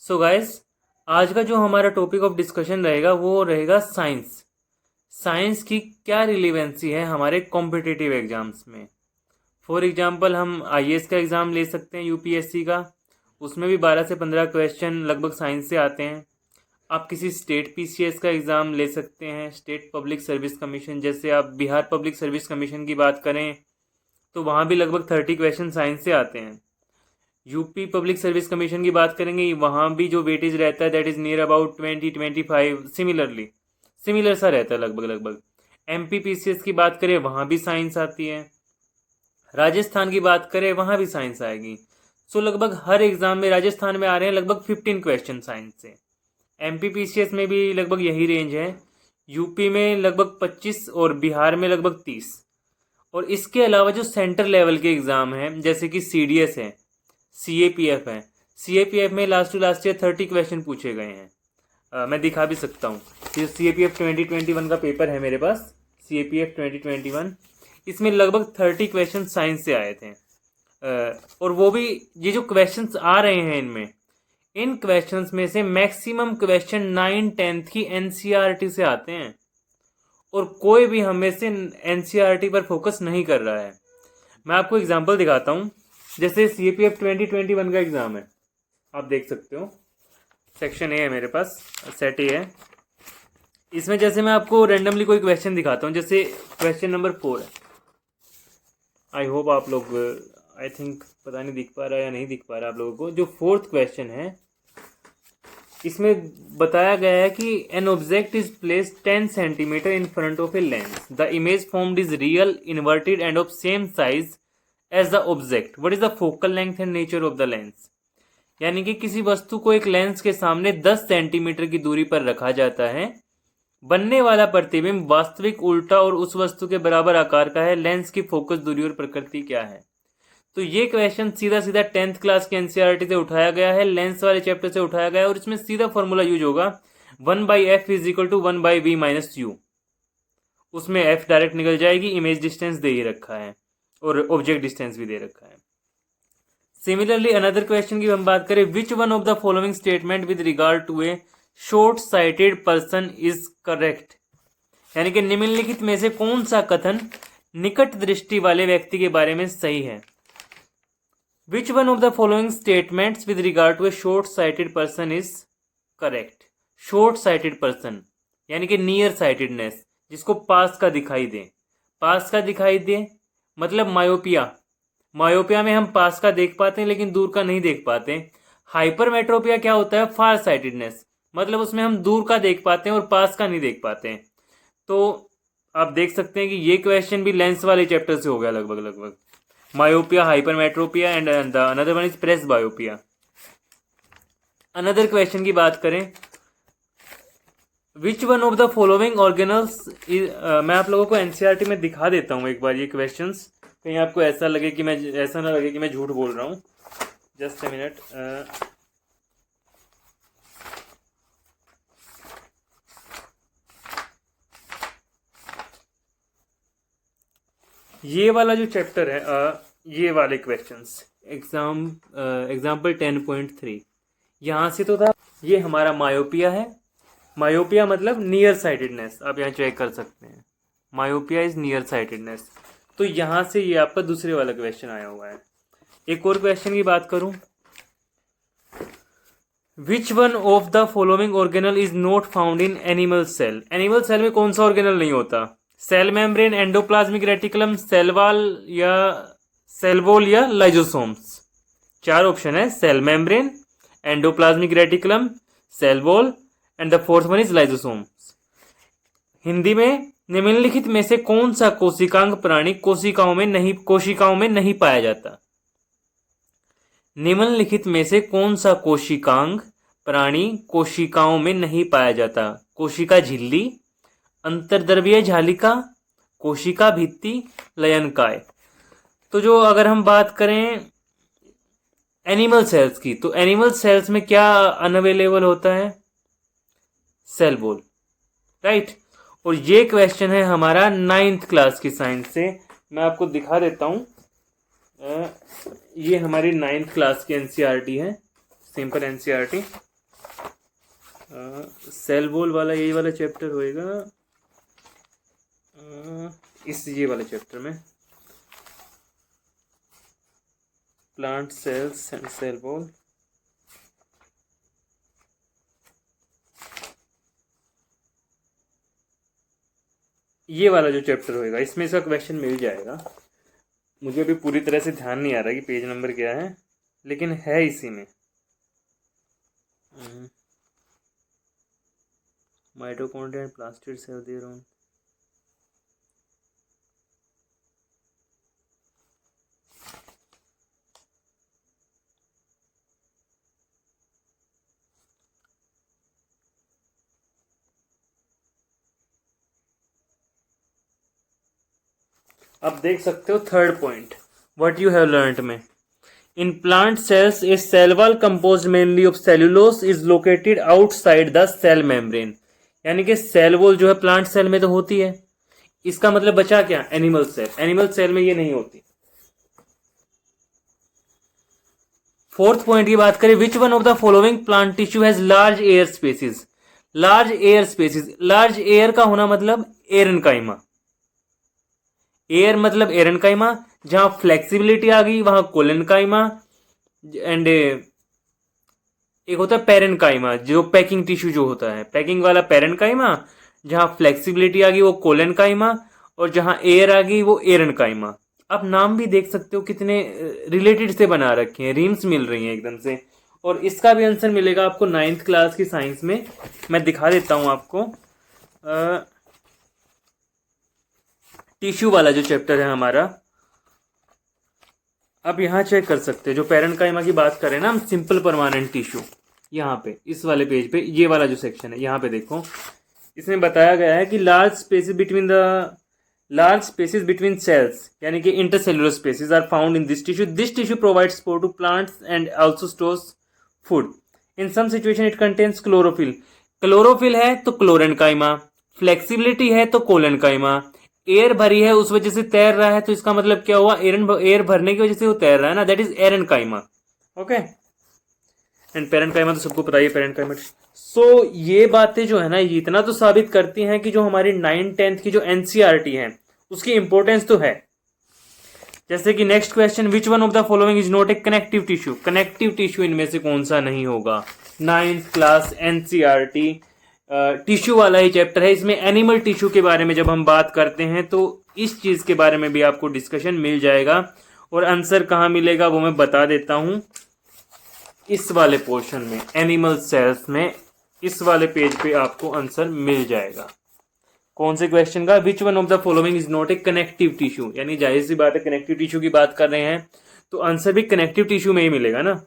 So guys, आज का जो हमारा टॉपिक ऑफ डिस्कशन रहेगा वो रहेगा साइंस। साइंस की क्या रिलेवेंसी है हमारे कॉम्पिटिटिव एग्जाम्स में। फॉर एग्जांपल हम आईएएस का एग्ज़ाम ले सकते हैं यूपीएससी का, उसमें भी 12 से 15 क्वेश्चन लगभग साइंस से आते हैं। आप किसी स्टेट पीसीएस का एग्ज़ाम ले सकते हैं, स्टेट पब्लिक सर्विस कमीशन, जैसे आप बिहार पब्लिक सर्विस कमीशन की बात करें तो वहाँ भी लगभग 30 क्वेश्चन साइंस से आते हैं। यूपी पब्लिक सर्विस कमीशन की बात करेंगे, वहाँ भी जो वेटेज रहता है that is near about 20-25, similar सा रहता है लगभग लगभग। एमपी पीसीएस की बात करें वहाँ भी साइंस आती है। राजस्थान की बात करें वहाँ भी साइंस आएगी। सो लगभग हर एग्जाम में राजस्थान में आ रहे हैं लगभग 15 क्वेश्चन साइंस से। एमपी पीसीएस में भी लगभग यही रेंज है। यूपी में लगभग 25 और बिहार में लगभग 30। और इसके अलावा जो सेंटर लेवल के एग्ज़ाम हैं जैसे कि सीडीएस है, सीएपीएफ है, सीएपीएफ में last to last year 30 question पूछे गए हैं। मैं दिखा भी सकता हूँ। ये सीएपीएफ 2021 का पेपर है मेरे पास, सीएपीएफ 2021। इसमें लगभग 30 क्वेश्चन साइंस से आए थे। और वो भी ये जो क्वेश्चंस आ रहे हैं इन क्वेश्चंस में से मैक्सिमम क्वेश्चन 9th-10th की एनसीईआरटी से आते हैं और कोई भी हमें से एनसीईआरटी पर फोकस नहीं कर रहा है। मैं आपको एग्जांपल दिखाता हूँ। जैसे सीएपीएफ 2021 का एग्ज़ाम है, आप देख सकते हो, सेक्शन ए है मेरे पास, सेट ए है। इसमें जैसे मैं आपको रैंडमली कोई क्वेश्चन दिखाता हूँ, जैसे क्वेश्चन नंबर 4 है। आई होप आप लोग, आई थिंक पता नहीं दिख पा रहा है या नहीं दिख पा रहा है आप लोगों को। जो 4th क्वेश्चन है इसमें बताया गया है कि an object is placed 10 centimetre in front of a lens. The image formed is real, inverted and of same size as the object. What is the focal length and nature of the lens. यानी कि किसी वस्तु को एक lens के सामने 10 centimetre की दूरी पर रखा जाता है। बनने वाला प्रतिबिंब वास्तविक, उल्टा और उस वस्तु के बराबर आकार का है। लेंस की फोकस दूरी और प्रकृति क्या है। तो ये क्वेश्चन सीधा सीधा 10th क्लास के एनसीईआरटी से उठाया गया है, लेंस वाले चैप्टर से उठाया गया है। और इसमें सीधा फॉर्मूला यूज होगा 1/f is equal to 1/v minus U. उसमें f डायरेक्ट निकल जाएगी, इमेज डिस्टेंस दे ही रखा है और ऑब्जेक्ट डिस्टेंस भी दे रखा है। सिमिलरली अनदर क्वेश्चन की हम बात करें, which one of the following statement with regard to a short sighted person is correct. यानी कि निम्नलिखित में से कौन सा कथन निकट दृष्टि वाले व्यक्ति के बारे में सही है। Which one of the following statements with regard to a short sighted person is correct. Short sighted person यानी कि नियर साइटेडनेस, जिसको पास का दिखाई दे। पास का दिखाई दे मतलब मायोपिया। मायोपिया में हम पास का देख पाते हैं लेकिन दूर का नहीं देख पाते। हाइपरमेट्रोपिया क्या होता है, फार साइटेडनेस, मतलब उसमें हम दूर का देख पाते हैं और पास का नहीं देख पाते हैं। तो आप देख सकते हैं कि ये क्वेश्चन भी लेंस वाले चैप्टर से हो गया लगभग लगभग। Myopia, hypermetropia and the another one is presbyopia. Another question की बात करें, which one of the following organelles. मैं आप लोगों को एनसीईआरटी में दिखा देता हूँ एक बार ये क्वेश्चंस, कहीं आपको ऐसा लगे कि ऐसा ना लगे कि मैं झूठ बोल रहा हूँ। Just a minute. ये वाला जो चैप्टर है, ये वाले क्वेश्चंस, एग्जाम्पल 10.3 यहाँ से तो था। ये हमारा मायोपिया है। मायोपिया मतलब नियर साइटेडनेस, आप यहाँ चेक कर सकते हैं। Myopia is near sightedness. तो यहाँ से ये आपका दूसरे वाला क्वेश्चन आया हुआ है। एक और क्वेश्चन की बात करूं, which one of the following organelle is not found in animal cell. Animal cell में कौन सा ऑर्गेनल नहीं होता। Cell membrane, endoplasmic reticulum, cell wall या लाइजोसोम्स। 4 ऑप्शन है, cell membrane, endoplasmic reticulum, cell wall and the 4th one is lysosomes. Hindi में निम्नलिखित में से कौन सा कोशिकांग प्राणी कोशिकाओं में नहीं पाया जाता। निम्नलिखित में से कौन सा कोशिकांग प्राणी कोशिकाओं में नहीं पाया जाता। कोशिका झिल्ली, अंतर्द्रव्यीय जालिका, कोशिका भित्ति, लयनकाय। तो जो अगर हम बात करें एनिमल सेल्स की, तो एनिमल सेल्स में क्या अनअवेलेबल होता है, सेल वॉल, राइट। और ये क्वेश्चन है हमारा 9th क्लास की साइंस से। मैं आपको दिखा देता हूँ। ये हमारी 9th क्लास की एनसीईआरटी है, सिंपल एनसीईआरटी। सेल वॉल वाला यही वाला चैप्टर होएगा, इस ये वाले चैप्टर में plant cells and cell wall. ये वाला जो चैप्टर होएगा इसमें इसका क्वेश्चन मिल जाएगा। मुझे अभी पूरी तरह से ध्यान नहीं आ रहा कि पेज नंबर क्या है, लेकिन है इसी में। Mitochondria and plastids have their own. अब देख सकते हो third point, what you have learned में। In plant cells a cell wall composed mainly of cellulose is located outside the cell membrane. यानी कि सेल वॉल जो है प्लांट सेल में तो होती है, इसका मतलब बचा क्या, एनिमल सेल। एनिमल सेल में ये नहीं होती। फोर्थ पॉइंट की बात करें, which one of the following plant tissue has large air spaces. Large air spaces, large air का होना मतलब एरेनकाइमा। एयर मतलब एरेनकाइमा, जहां फ्लेक्सिबिलिटी आ गई वहां कोलेनकाइमा, एंड एक होता है पेरेनकाइमा जो पैकिंग टिश्यू जो होता है, पैकिंग वाला पेरेनकाइमा, जहां फ्लेक्सिबिलिटी आ गई वो कोलेनकाइमा, और जहां एयर आ गई वो एरेनकाइमा। आप नाम भी देख सकते हो कितने रिलेटेड से बना रखे हैं, रीम्स मिल रही हैं एकदम से। और इसका भी आंसर मिलेगा आपको 9th क्लास की साइंस में। मैं दिखा देता हूं आपको। टिश्यू वाला जो चैप्टर है हमारा, आप यहाँ चेक कर सकते हैं। जो पेरेनकाइमा की बात करें ना हम, सिंपल परमानेंट टिश्यू, यहाँ पे इस वाले पेज पे ये वाला जो सेक्शन है यहाँ पे देखो, इसमें बताया गया है कि लार्ज स्पेसेस बिटवीन सेल्स यानी कि intercellular spaces are found in this tissue. This tissue provides support to plants and also stores food. In some situation it contains chlorophyll. Chlorophyll है तो क्लोरेनकाइमा, फ्लेक्सिबिलिटी है तो कोलेनकाइमा, एयर भरी है उस वजह से तैर रहा है, तो इसका मतलब क्या हुआ, एयर भरने की वजह से वो तैर रहा है ना, that is aerenchyma. Okay, and parenchyma तो सबको पता ही है, पेरेनकाइमा। सो ये बातें जो है ना, ये इतना तो साबित करती हैं कि जो हमारी 9th-10th की जो एनसीईआरटी है उसकी इंपॉर्टेंस तो है। जैसे कि next question, which one of the following is not A connective tissue. Connective tissue इनमें से कौन सा नहीं होगा। 9th क्लास एनसीईआरटी टिश्यू वाला ही चैप्टर है। इसमें एनिमल टिश्यू के बारे में जब हम बात करते हैं तो इस चीज के बारे में भी आपको डिस्कशन मिल जाएगा। और आंसर कहाँ मिलेगा वो मैं बता देता हूं, इस वाले पोर्शन में, एनिमल सेल्स में, इस वाले पेज पे आपको आंसर मिल जाएगा। कौन से क्वेश्चन का, विच one of the following is not A connective tissue. यानी जाहिर सी बात है कनेक्टिव टिश्यू की बात कर रहे हैं तो आंसर भी कनेक्टिव टिश्यू में ही मिलेगा ना।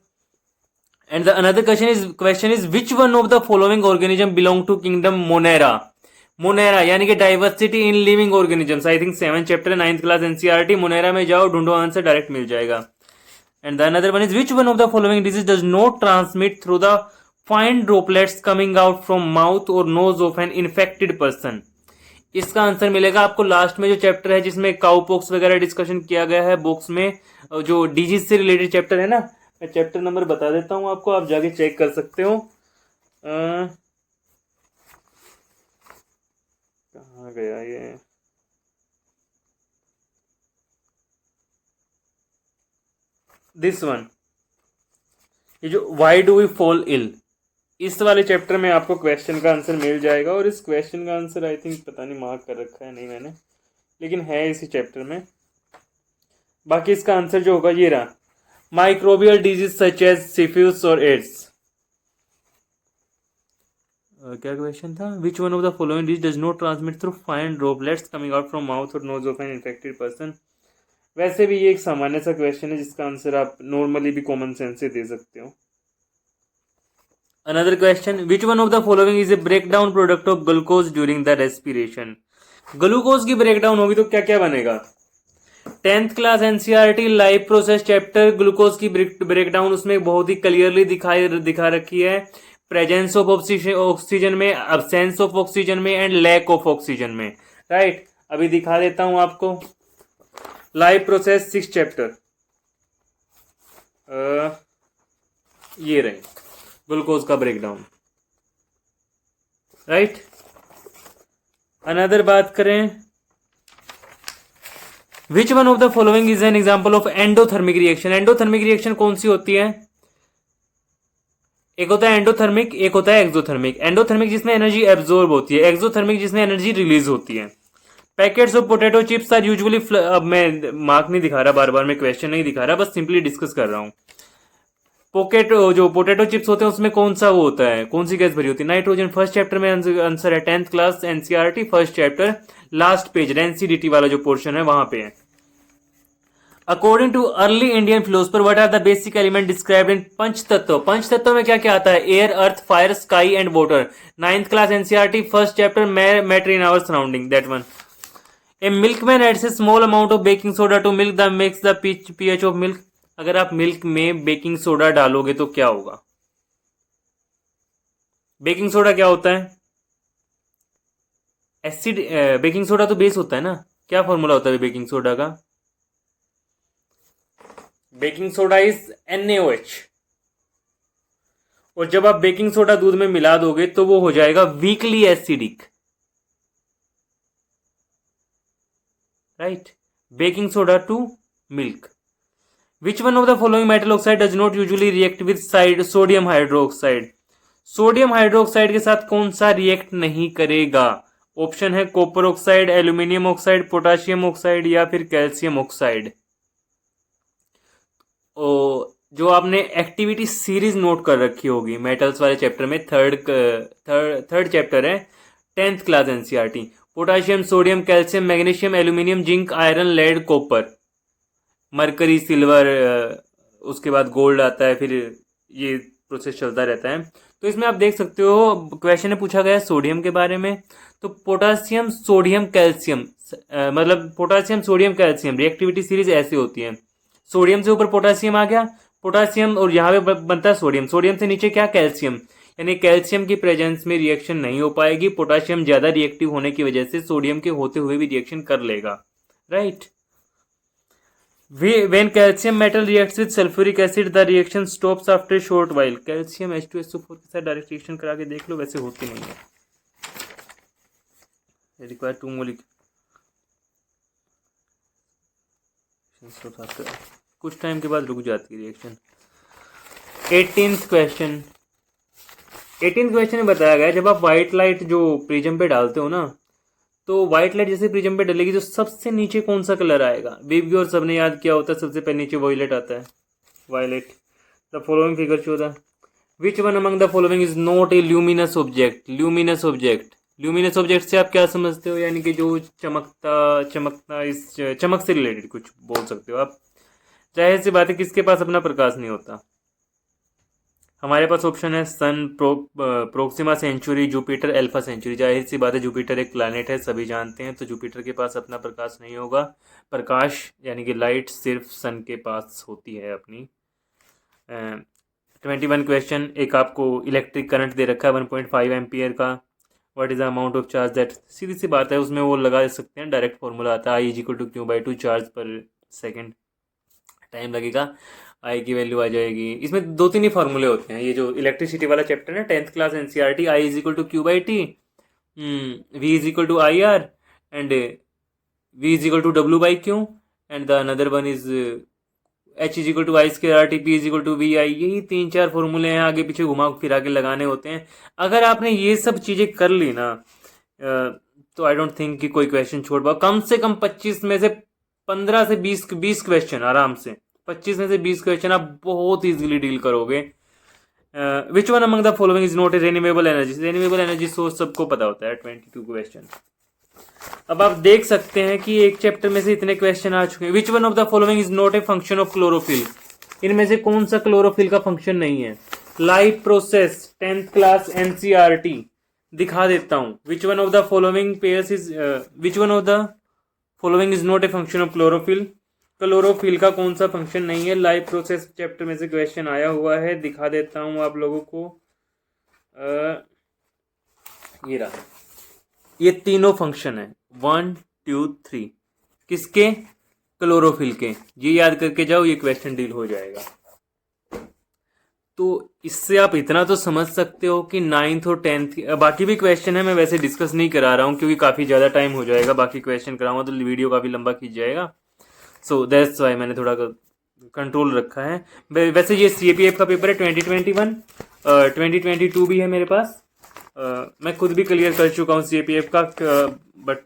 And the another question is which one of the following organism belong to kingdom Monera। Monera यानी कि diversity in living organisms. I think 7th chapter 9th class NCERT. Monera में जाओ, ढूंढो answer, direct मिल जाएगा। And the another one is which one of the following disease does not transmit through the fine droplets coming out from mouth और nose of an infected person. इसका answer मिलेगा आपको last में जो chapter है जिसमें काउपॉक्स वगैरह discussion किया गया है बॉक्स में, जो डिजीज से रिलेटेड चैप्टर है ना। मैं चैप्टर नंबर बता देता हूं आपको, आप जाके चेक कर सकते हो। कहाँ गया ये, दिस वन, ये जो why do we fall ill, इस वाले चैप्टर में आपको क्वेश्चन का आंसर मिल जाएगा। और इस क्वेश्चन का आंसर आई थिंक पता नहीं मार्क कर रखा है नहीं मैंने, लेकिन है इसी चैप्टर में। बाकी इसका आंसर जो होगा ये रहा, microbial disease such as syphilis और एड्स। क्या क्वेश्चन था, which one of the following disease does not transmit through fine droplets coming out from mouth और nose of an infected person. वैसे भी ये एक सामान्य सा क्वेश्चन है जिसका आंसर आप नॉर्मली भी कॉमन सेंस से दे सकते हो। Another question, which one of the following is a breakdown product of glucose during the respiration. Glucose की ब्रेकडाउन होगी तो क्या क्या बनेगा। 10th class NCERT live process chapter, glucose की ब्रेकडाउन उसमें बहुत ही क्लियरली दिखा रखी है। प्रेजेंस ऑफ ऑक्सीजन में, अब्सेंस ऑफ ऑक्सीजन में, एंड लैक ऑफ ऑक्सीजन में, राइट। अभी दिखा देता हूं आपको, लाइव प्रोसेस 6th चैप्टर, ये रहे ग्लूकोज का ब्रेकडाउन। राइट। अनदर बात करें, which one of the following is an example of endothermic reaction. Endothermic reaction कौन सी होती है? एक होता है एंडोथर्मिक, एक होता है एक्सोथर्मिक। एंडोथर्मिक जिसमें एनर्जी एब्जॉर्ब होती है, एक्सोथर्मिक जिसमें एनर्जी रिलीज होती है। Packets of potato chips are usually, अब मैं मार्क नहीं दिखा रहा, बार बार मैं क्वेश्चन नहीं दिखा रहा, बस सिंपली डिस्कस कर रहा हूं। पॉकेट जो पोटैटो चिप्स होते हैं उसमें कौन सा वो होता है, कौन सी गैस भरी होती है? नाइट्रोजन। फर्स्ट चैप्टर में आंसर है, 10th class NCERT first chapter last page rancidity वाला जो पोर्शन है वहां पे है। According to early Indian philosopher what are the basic element described in panchatatva. पंचतत्व में क्या क्या आता है? Air, earth, fire, sky and water. 9th class NCERT first chapter matter in our surrounding, that one. A milkman adds a small amount of baking soda to milk the makes the pH of milk. अगर आप milk में baking soda डालोगे तो क्या होगा? Baking soda क्या होता है? एसिड। बेकिंग सोडा तो बेस होता है ना। क्या फॉर्मूला होता है बेकिंग सोडा का? Baking soda is NaOH। और जब आप बेकिंग सोडा दूध में मिला दोगे तो वो हो जाएगा weakly acidic, right. Baking soda to milk. Which one of the following metal oxide does not usually react with sodium hydroxide. Sodium hydroxide के साथ कौन सा रिएक्ट नहीं करेगा? ऑप्शन है copper oxide, aluminium oxide, potassium oxide या फिर calcium oxide. जो आपने एक्टिविटी सीरीज नोट कर रखी होगी मेटल्स वाले चैप्टर में, थर्ड चैप्टर है 10th class NCERT. Potassium, sodium, calcium, magnesium, aluminium, zinc, iron, lead, copper, mercury, silver, उसके बाद गोल्ड आता है, फिर ये प्रोसेस चलता रहता है। तो इसमें आप देख सकते हो क्वेश्चन में पूछा गया है सोडियम के बारे में, तो पोटासियम, सोडियम, कैल्शियम, मतलब potassium, sodium, calcium reactivity series ऐसी होती है। सोडियम से ऊपर पोटासियम आ गया, पोटासियम और यहाँ पे बनता है सोडियम, सोडियम से नीचे क्या? कैल्शियम। यानी कैल्शियम की प्रेजेंस में रिएक्शन नहीं हो पाएगी, पोटासियम ज्यादा रिएक्टिव होने की वजह से सोडियम के होते हुए भी रिएक्शन कर लेगा, right. When calcium metal reacts with sulfuric acid, the reaction stops after a short while. Calcium H2SO4 के साथ डायरेक्ट रिएक्शन करा के देख लो, वैसे होती नहीं है। रिक्वायर 2 मोलिक्यूल, कुछ टाइम के बाद रुक जाती है reaction. 18th question. 18th question में बताया गया जब आप व्हाइट लाइट जो प्रिज्म पे डालते हो ना, तो व्हाइट लाइट जैसे प्रिज्म पे डलेगी तो सबसे नीचे कौन सा कलर आएगा? बेबी और सबने याद किया होता है, सबसे पहले नीचे वॉयलेट आता है, violet. The following figure show the which one among the following is not a luminous object. Luminous object, luminous object से आप क्या समझते हो? यानी कि जो चमकता इस चमक से रिलेटेड कुछ बोल सकते हो आप। जाहिर सी बात है किसके पास अपना प्रकाश नहीं होता। हमारे पास ऑप्शन है sun, Proxima Centauri, Jupiter, Alpha Centauri. जाहिर सी बात है जुपिटर एक प्लैनेट है, सभी जानते हैं, तो जुपिटर के पास अपना प्रकाश नहीं होगा। प्रकाश यानी कि लाइट सिर्फ सन के पास होती है अपनी। 21 क्वेश्चन। एक आपको इलेक्ट्रिक करंट दे रखा है 1.5 एम्पियर का। What is the amount of charge that, सीधी सी बात है उसमें वो लगा सकते हैं, डायरेक्ट फॉर्मूला आता है I=Q/2 चार्ज पर सेकेंड। टाइम लगेगा, आई की वैल्यू आ जाएगी। इसमें 2-3 ही फॉर्मूले होते हैं। ये जो इलेक्ट्रिसिटी वाला चैप्टर है 10th class NCERT, I=Q/T, V=IR and V=W/Q and the another one is H=I²RT, P=VI। यही 3-4 फॉर्मूले हैं, आगे पीछे घुमा फिरा के लगाने होते हैं। अगर आपने ये सब चीजें कर ली ना तो आई डोंट थिंक कि कोई क्वेश्चन छोड़ पाओ। कम से कम 25 में से 15 से 20 क्वेश्चन आराम से, 25 में से 20 क्वेश्चन आप बहुत इजीली डील करोगे। विच one among the following is not A renewable energy. Renewable energy source सबको पता होता है। 22 क्वेश्चन। अब आप देख सकते हैं कि एक चैप्टर में से इतने क्वेश्चन आ चुके हैं। विच one of the following is not a function of chlorophyll. इनमें से कौन सा क्लोरोफिल का फंक्शन नहीं है? Life process, 10th class NCERT. दिखा देता हूं। विच one of the following pairs is which one of the following is not a function of chlorophyll. Chlorophyll का कौन सा फंक्शन नहीं है? लाइफ प्रोसेस चैप्टर में से क्वेश्चन आया हुआ है, दिखा देता हूं आप लोगों को। ये रहा, ये तीनों फंक्शन है 1, 2, 3 किसके? क्लोरोफिल के। ये याद करके जाओ, ये क्वेश्चन डील हो जाएगा। तो इससे आप इतना तो समझ सकते हो कि 9th और 10th बाकी भी क्वेश्चन है, मैं वैसे डिस्कस नहीं करा रहा हूँ क्योंकि काफ़ी ज़्यादा टाइम हो जाएगा, बाकी क्वेश्चन कराऊंगा तो वीडियो काफ़ी लंबा खींच जाएगा। सो दैट्स वाई मैंने थोड़ा कंट्रोल रखा है। वैसे ये CAPF का पेपर है 2021, 2022 भी है मेरे पास। मैं खुद भी क्लियर कर चुका हूँ CAPF का, बट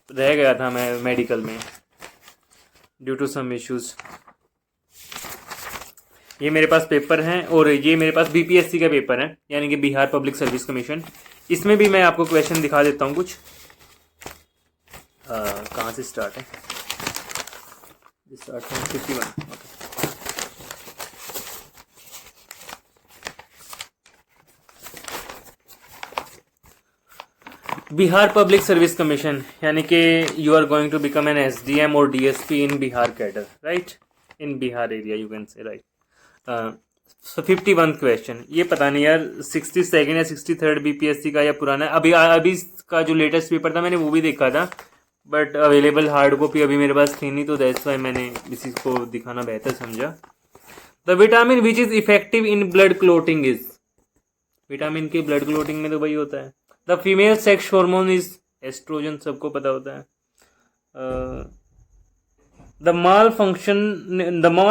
रह गया था मैं मेडिकल में ड्यू टू सम इश्यूज। ये मेरे पास पेपर हैं और ये मेरे पास BPSC का पेपर है, यानी कि बिहार पब्लिक सर्विस कमीशन। इसमें भी मैं आपको क्वेश्चन दिखा देता हूँ कुछ। कहाँ से स्टार्ट है? स्टार्ट है 51। Okay, Bihar public service commission, यानी कि you are going to become an SDM और DSP in Bihar cadre, right, in Bihar area you can say, right. 51 question. ये पता नहीं यार 62nd या 63rd BPSC का या पुराना है। अभी का जो लेटेस्ट पेपर था मैंने वो भी देखा था, बट अवेलेबल हार्ड कॉपी अभी मेरे पास थी नहीं, तो दैट्स वाई मैंने इसी को दिखाना बेहतर समझा। The vitamin which is effective in blood clotting is, vitamin K blood clotting में तो वही होता है। The female sex hormone is oestrogen, सबको पता होता है। The mall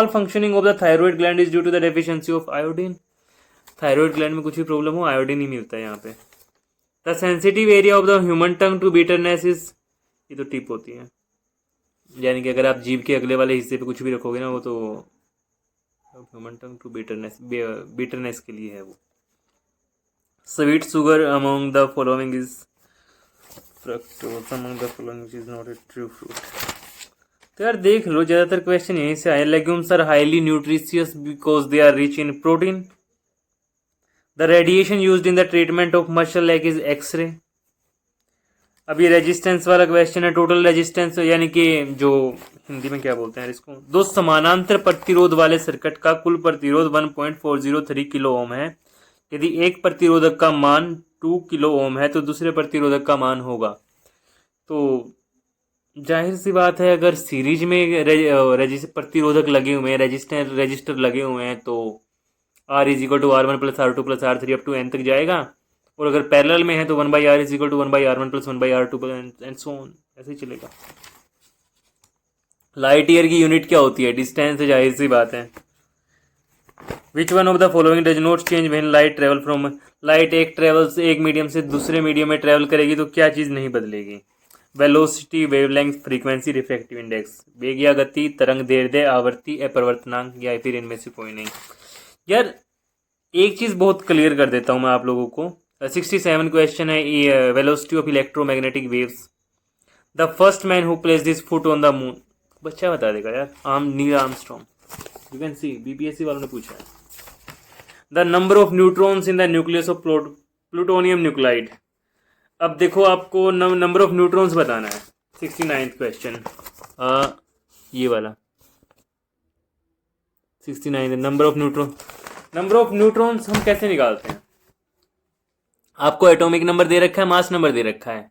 functioning of the thyroid gland is due to the deficiency of iodine. Thyroid gland में कुछ भी प्रॉब्लम हो, आयोडीन ही मिलता है यहाँ पे। The sensitive area of the human tongue to bitterness is, ये तो टिप होती है, यानी कि अगर आप जीभ के अगले वाले हिस्से पे कुछ भी रखोगे ना, वो तो ह्यूमन टंग टू बिटरनेस के लिए है वो। Sweet sugar among the following is fructose among the following is not a true fruit. तो यार देख लो, ज़्यादातर क्वेश्चन यहीं से आए। Legumes are highly nutritious because they are rich in protein. The radiation used in the treatment of muscle leg is X-ray. अब ये रेजिस्टेंस वाला क्वेश्चन है। टोटल रेजिस्टेंस यानी कि जो हिंदी में क्या बोलते हैं इसको, दो समानांतर प्रतिरोध वाले सर्किट का कुल प्रतिरोध 1.403 किलो ओम है। यदि एक प्रतिरोधक का मान 2 किलो ओम है तो दूसरे प्रतिरोधक का मान होगा। तो जाहिर सी बात है, अगर सीरीज में प्रतिरोधक लगे हुए हैं, रजिस्टर लगे हुए हैं, तो R is equal to R1 plus R2 plus R3 up to N तक जाएगा। और अगर पैरेलल में है तो 1/R is equal to 1/R1 plus 1/R2 and so on, ऐसे ही चलेगा। लाइट ईयर की यूनिट क्या होती है? डिस्टेंस है, जाहिर सी बात है। Which one of the following does not change when light travel from, light एक मीडियम से दूसरे मीडियम में ट्रेवल करेगी तो क्या चीज़ नहीं बदलेगी? Velocity, wavelength, frequency, refractive index. वेग या गति, तरंग दैर्ध्य, आवृत्ति, अपरिवर्तनांक, या फिर इनमें से कोई नहीं। यार एक चीज़ बहुत क्लियर कर देता हूँ मैं आप लोगों को। 67 क्वेश्चन है, velocity of electromagnetic waves. The first man who placed his foot on the moon, बच्चा बता देगा यार, Neil Armstrong. You can see BPSC वालों ने पूछा है। The number of neutrons in the nucleus of plutonium nuclide. अब देखो, आपको नंबर ऑफ न्यूट्रॉन्स बताना है। 69th क्वेश्चन, ये वाला 69, नंबर ऑफ न्यूट्रॉन्स हम कैसे निकालते हैं? आपको एटॉमिक नंबर दे रखा है, मास नंबर दे रखा है।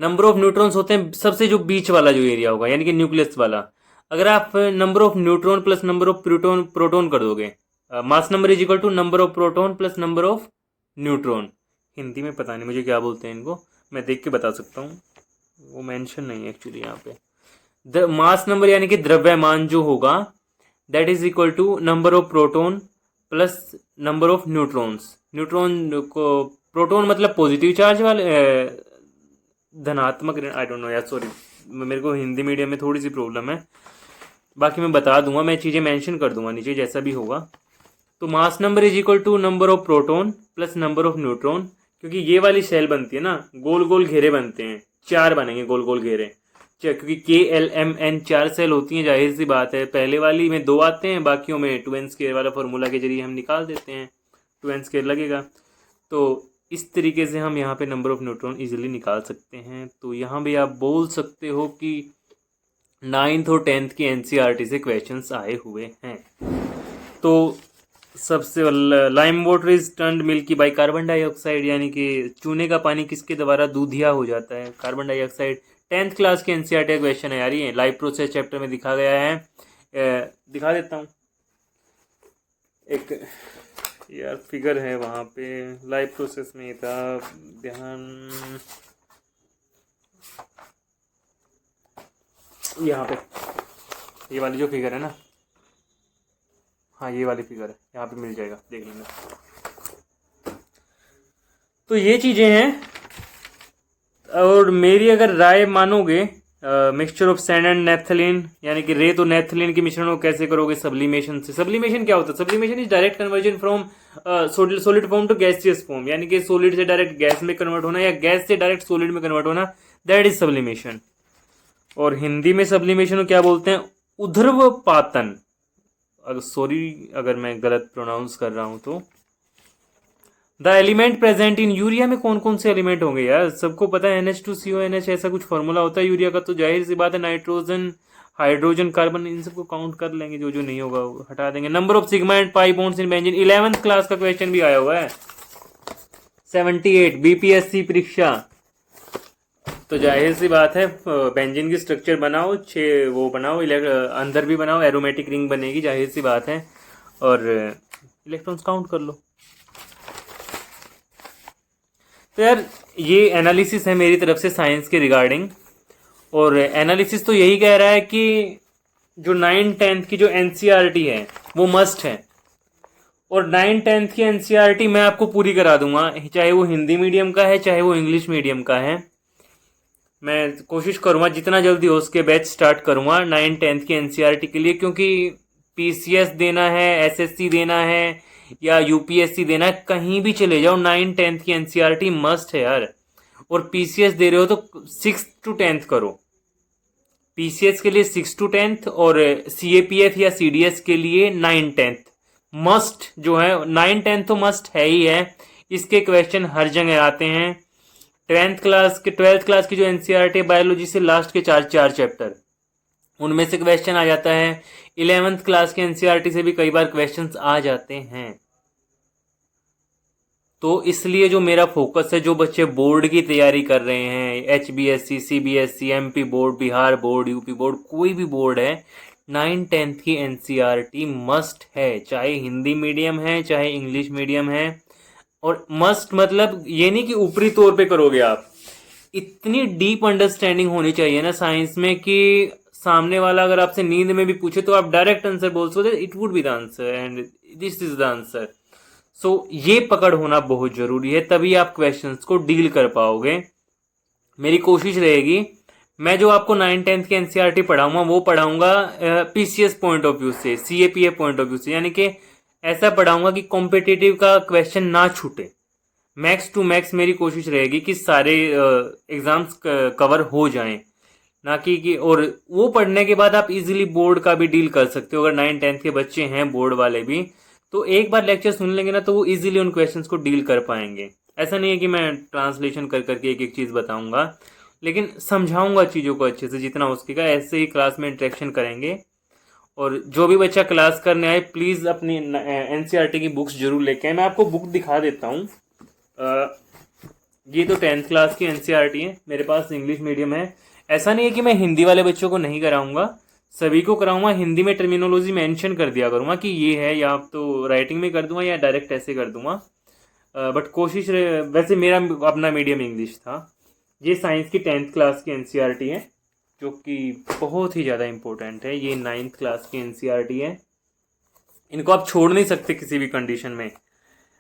नंबर ऑफ न्यूट्रॉन्स होते हैं सबसे जो बीच वाला जो एरिया होगा, यानी कि न्यूक्लियस वाला। अगर आप number of neutron plus number of proton कर दोगे, mass number is equal to number of proton plus number of neutron. Hindi में पता नहीं मुझे क्या बोलते हैं इनको, मैं देख के बता सकता हूँ, वो मेंशन नहीं है एक्चुअली यहाँ पे। मास नंबर यानी कि द्रव्यमान जो होगा, that is equal to number of proton plus number of neutrons. Neutron को, प्रोटॉन मतलब पॉजिटिव चार्ज वाले, धनात्मक, आई डोंट नो यार, सॉरी, मेरे को हिंदी मीडियम में थोड़ी सी प्रॉब्लम है। बाकी मैं बता दूंगा, मैं चीज़ें मेंशन कर दूंगा नीचे जैसा भी होगा। तो mass number is equal to number of proton plus number of neutron. क्योंकि ये वाली शेल बनती है ना, गोल गोल घेरे बनते हैं, 4 बनेंगे गोल गोल घेरे, क्योंकि KLMN 4 सेल होती हैं। जाहिर सी बात है, पहले वाली में 2 आते हैं, बाकियों में 2n स्क्वायर वाला फॉर्मूला के जरिए हम निकाल देते हैं, 2n स्क्वायर लगेगा। तो इस तरीके से हम यहाँ पे नंबर ऑफ न्यूट्रॉन इजीली निकाल सकते हैं। तो यहाँ भी आप बोल सकते हो कि 9th और 10th की NCERT से क्वेश्चंस आए हुए हैं। तो सबसे lime water is turned milky by carbon dioxide, यानी कि चूने का पानी किसके द्वारा दूधिया हो जाता है? Carbon dioxide. 10th क्लास के NCERT का क्वेश्चन है यार, ये लाइफ प्रोसेस चैप्टर में दिखा गया है। दिखा देता हूँ, एक यार फिगर है वहाँ पे, लाइव प्रोसेस में ही था, ध्यान यहाँ पे, ये वाली जो फिगर है ना, हाँ ये वाली फिगर है, यहाँ पे मिल जाएगा, देख लेना। तो ये चीज़ें हैं। और मेरी अगर राय मानोगे, mixture of sand and naphthalene, यानी कि रेत और नेफ्थलीन के मिश्रण को कैसे करोगे सब्लिमेशन से। सब्लिमेशन क्या होता है? Sublimation is direct conversion from solid form to gaseous form, यानी कि सॉलिड से डायरेक्ट गैस में कन्वर्ट होना या गैस से डायरेक्ट सॉलिड में कन्वर्ट होना, दैट इज सब्लिमेशन। और हिंदी में सब्लिमेशन को क्या बोलते हैं? उध्र्वपातन। सॉरी अगर मैं गलत प्रोनाउंस कर रहा हूं तो। The element present in urea में कौन कौन से एलिमेंट होंगे यार? सबको पता है NH2CONH ऐसा कुछ फॉर्मूला होता है यूरिया का, तो जाहिर सी बात है नाइट्रोजन, हाइड्रोजन, कार्बन, इन सबको काउंट कर लेंगे, जो जो नहीं होगा वो हटा देंगे। Number of sigma and pi bonds in benzene, 11th class का क्वेश्चन भी आया हुआ है, 78 BPSC परीक्षा। तो जाहिर सी बात है बेंजीन की स्ट्रक्चर बनाओ, 6 वो बनाओ, अंदर भी बनाओ, एरोमेटिक रिंग बनेगी, जाहिर सी बात है, और इलेक्ट्रॉन्स काउंट कर लो। तो यार ये एनालिसिस है मेरी तरफ से साइंस के रिगार्डिंग। और एनालिसिस तो यही कह रहा है कि जो 9th-10th की जो NCERT है वो मस्ट है, और 9th-10th की NCERT मैं आपको पूरी करा दूंगा, चाहे वो हिंदी मीडियम का है चाहे वो इंग्लिश मीडियम का है। मैं कोशिश करूंगा जितना जल्दी हो उसके बैच स्टार्ट करूंगा 9th-10th की NCERT के लिए, क्योंकि PCS देना है, SSC देना है या UPSC देना है, कहीं भी चले जाओ 9th-10th की NCERT मस्ट है यार। और PCS दे रहे हो तो 6th to 10th करो, PCS के लिए 6th to 10th, और CAPF या CDS के लिए 9th-10th मस्ट जो है। 9th-10th तो मस्ट है ही है, इसके क्वेश्चन हर जगह आते हैं। 12th क्लास की जो NCERT है बायोलॉजी से लास्ट के 4 चैप्टर, उनमें से क्वेश्चन आ जाता है। 11th क्लास के NCERT से भी कई बार क्वेश्चंस आ जाते हैं। तो इसलिए जो मेरा फोकस है, जो बच्चे बोर्ड की तैयारी कर रहे हैं, HBSC, CBSC, MP board, Bihar board, UP board, कोई भी बोर्ड है, 9th-10th की NCERT मस्ट है, चाहे हिंदी मीडियम है चाहे इंग्लिश मीडियम है। और मस्ट मतलब ये नहीं कि ऊपरी तौर पे करोगे आप, इतनी डीप अंडरस्टैंडिंग होनी चाहिए ना साइंस में कि सामने वाला अगर आपसे नींद में भी पूछे तो आप डायरेक्ट आंसर बोल सकते, it would be the answer and this is the answer. So ये पकड़ होना बहुत जरूरी है, तभी आप क्वेश्चंस को डील कर पाओगे। मेरी कोशिश रहेगी मैं जो आपको 9th-10th के NCERT पढ़ाऊंगा वो पढ़ाऊंगा PCS पॉइंट ऑफ व्यू से, CAPF पॉइंट ऑफ व्यू से, यानी कि ऐसा पढ़ाऊंगा कि कॉम्पिटिटिव का क्वेश्चन ना छूटे। मैक्स टू मैक्स मेरी कोशिश रहेगी कि सारे एग्जाम्स कवर हो जाएं, ना कि और वो पढ़ने के बाद आप इजीली बोर्ड का भी डील कर सकते हो। अगर 9th-10th के बच्चे हैं बोर्ड वाले भी, तो एक बार लेक्चर सुन लेंगे ना तो वो इजीली उन क्वेश्चंस को डील कर पाएंगे। ऐसा नहीं है कि मैं ट्रांसलेशन कर करके एक एक चीज़ बताऊंगा, लेकिन समझाऊंगा चीज़ों को अच्छे से जितना हो सकेगा। ऐसे ही क्लास में इंटरेक्शन करेंगे। और जो भी बच्चा क्लास करने आए प्लीज़ अपनी NCERT की बुक्स जरूर लेके आए। मैं आपको बुक दिखा देता हूँ। ये तो 10th क्लास की NCERT है, मेरे पास इंग्लिश मीडियम है। ऐसा नहीं है कि मैं हिंदी वाले बच्चों को नहीं कराऊंगा, सभी को कराऊंगा। हिंदी में टर्मिनोलॉजी मेंशन कर दिया करूंगा कि ये है, या तो राइटिंग में कर दूंगा या डायरेक्ट ऐसे कर दूंगा। बट कोशिश वैसे मेरा अपना मीडियम इंग्लिश था। ये साइंस की 10th क्लास की NCERT है, जो कि बहुत ही ज़्यादा इंपॉर्टेंट है। ये 9th क्लास की NCERT है, इनको आप छोड़ नहीं सकते किसी भी कंडीशन में।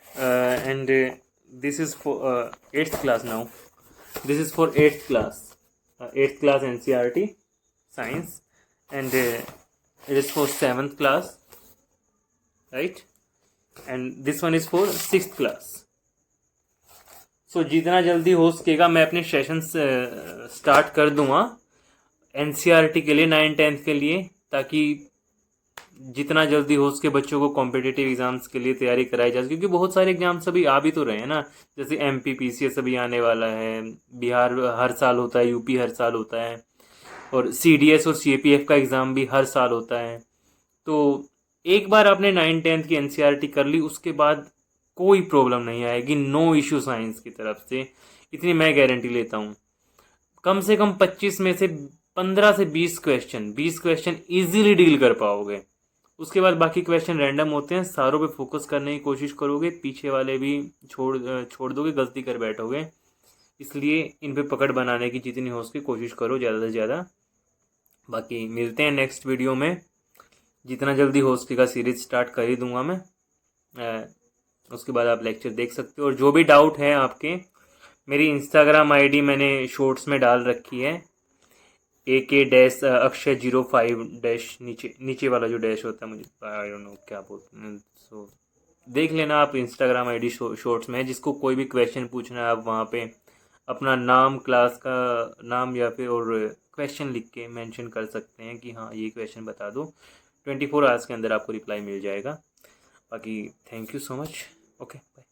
And this is for 8th class now, this is for 8th class NCERT science, and it is for 7th class, right? And this one is for 6th class. So जितना जल्दी हो सकेगा मैं अपने सेशंस स्टार्ट कर दूंगा NCERT के लिए, 9th-10th के लिए, ताकि जितना जल्दी हो सके बच्चों को कॉम्पिटिटिव एग्जाम्स के लिए तैयारी कराई जा सके। क्योंकि बहुत सारे एग्जाम्स अभी आ भी तो रहे हैं ना, जैसे MP PCS अभी आने वाला है, बिहार हर साल होता है, UP हर साल होता है, और CDS और CAPF का एग्ज़ाम भी हर साल होता है। तो एक बार आपने 9th-10th की NCERT कर ली, उसके बाद कोई प्रॉब्लम नहीं आएगी, नो इशू साइंस की तरफ से, इतनी मैं गारंटी लेता हूँ। कम से कम 25 में से 15 से 20 क्वेश्चन ईजीली डील कर पाओगे। उसके बाद बाकी क्वेश्चन रैंडम होते हैं, सारों पे फोकस करने की कोशिश करोगे, पीछे वाले भी छोड़ दोगे, गलती कर बैठोगे। इसलिए इन पे पकड़ बनाने की जितनी हो सके कोशिश करो ज़्यादा से ज़्यादा। बाकी मिलते हैं नेक्स्ट वीडियो में, जितना जल्दी हो सकेगा सीरीज स्टार्ट कर ही दूंगा मैं। उसके बाद आप लेक्चर देख सकते हो, और जो भी डाउट है आपके, मेरी इंस्टाग्राम आईडी मैंने शॉर्ट्स में डाल रखी है, AK-अक्षय05 डैश, नीचे वाला जो डैश होता है, मुझे आई डोंट नो क्या बोलते हैं, सो देख लेना आप। इंस्टाग्राम आईडी शॉर्ट्स में है, जिसको कोई भी क्वेश्चन पूछना है आप वहाँ पे अपना नाम, क्लास का नाम या फिर और क्वेश्चन लिख के मेंशन कर सकते हैं कि हाँ ये क्वेश्चन बता दो। 24 आवर्स के अंदर आपको रिप्लाई मिल जाएगा। बाकी thank you so much. Okay bye.